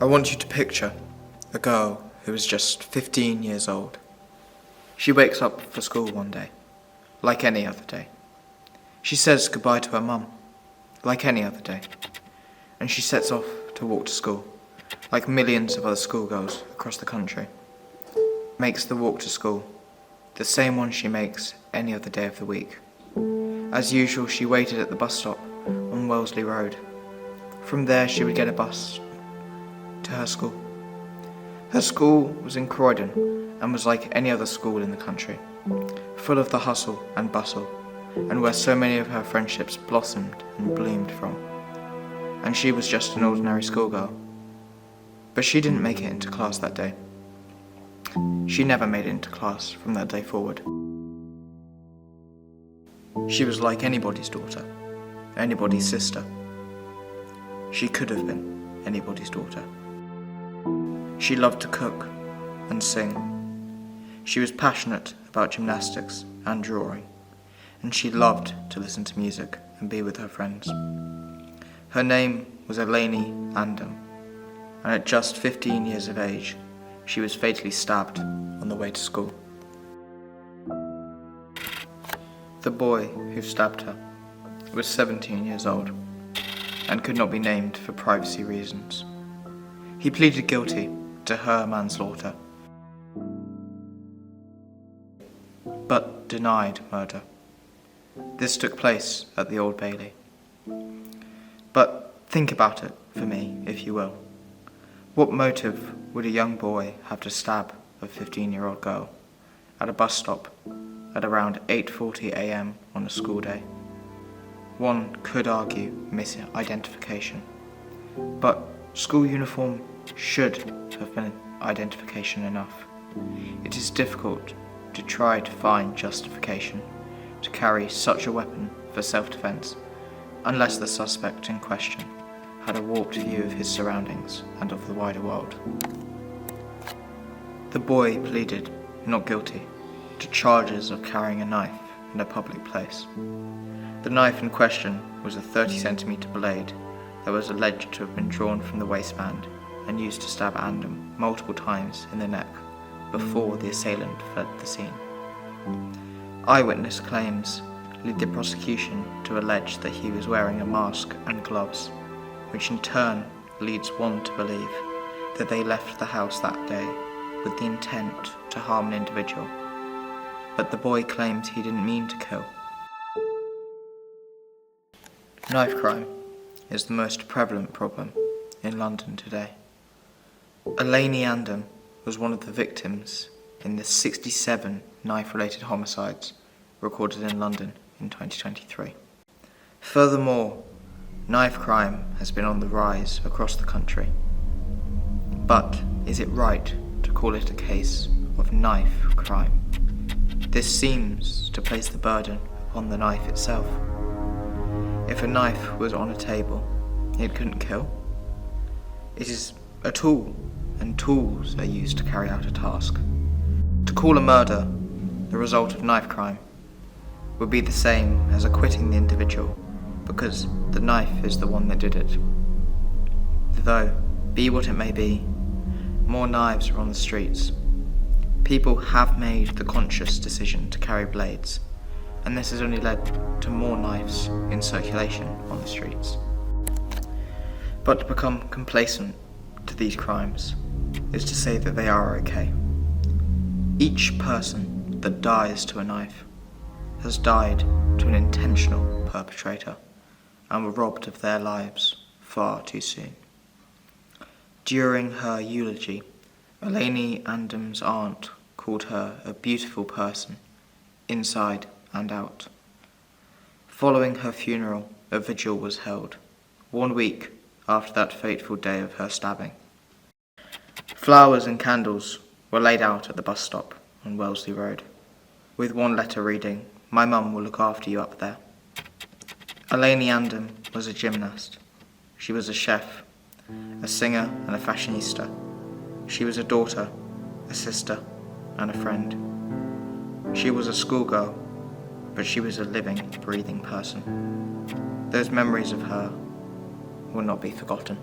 I want you to picture a girl who is just 15 years old. She wakes up for school one day, like any other day. She says goodbye to her mum, like any other day. And she sets off to walk to school, like millions of other schoolgirls across the country. Makes the walk to school, the same one she makes any other day of the week. As usual, she waited at the bus stop on Wellesley Road. From there, she would get a bus to her school. Her school was in Croydon and was like any other school in the country, full of the hustle and bustle, and where so many of her friendships blossomed and bloomed from. And she was just an ordinary schoolgirl. But she didn't make it into class that day. She never made it into class from that day forward. She was like anybody's daughter, anybody's sister. She could have been anybody's daughter. She loved to cook and sing. She was passionate about gymnastics and drawing, and she loved to listen to music and be with her friends. Her name was Eliaane Andam, and at just 15 years of age, she was fatally stabbed on the way to school. The boy who stabbed her was 17 years old and could not be named for privacy reasons. He pleaded guilty to her manslaughter, but denied murder. This took place at the Old Bailey. But think about it for me, if you will. What motive would a young boy have to stab a 15-year-old girl at a bus stop at around 8:40 a.m. on a school day? One could argue misidentification, but school uniform should have been identification enough. It is difficult to try to find justification to carry such a weapon for self-defense unless the suspect in question had a warped view of his surroundings and of the wider world. The boy pleaded not guilty to charges of carrying a knife in a public place. The knife in question was a 30-centimetre blade that was alleged to have been drawn from the waistband and used to stab Andam multiple times in the neck before the assailant fled the scene. Eyewitness claims lead the prosecution to allege that he was wearing a mask and gloves, which in turn leads one to believe that they left the house that day with the intent to harm an individual. But the boy claims he didn't mean to kill. Knife crime is the most prevalent problem in London today. Eliaane Andam was one of the victims in the 67 knife-related homicides recorded in London in 2023. Furthermore, knife crime has been on the rise across the country. But is it right to call it a case of knife crime? This seems to place the burden upon the knife itself. If a knife was on a table, it couldn't kill. It is a tool, and tools are used to carry out a task. To call a murder the result of knife crime would be the same as acquitting the individual because the knife is the one that did it. Though, be what it may be, more knives are on the streets. People have made the conscious decision to carry blades, and this has only led to more knives in circulation on the streets. But to become complacent to these crimes is to say that they are okay. Each person that dies to a knife has died to an intentional perpetrator and were robbed of their lives far too soon. During her eulogy, Eliaane Andam's aunt called her a beautiful person, inside and out. Following her funeral, a vigil was held, 1 week after that fateful day of her stabbing. Flowers and candles were laid out at the bus stop on Wellesley Road, with one letter reading, "My mum will look after you up there." Eliaane Andam was a gymnast. She was a chef, a singer and a fashionista. She was a daughter, a sister, and a friend. She was a schoolgirl, but she was a living, breathing person. Those memories of her will not be forgotten.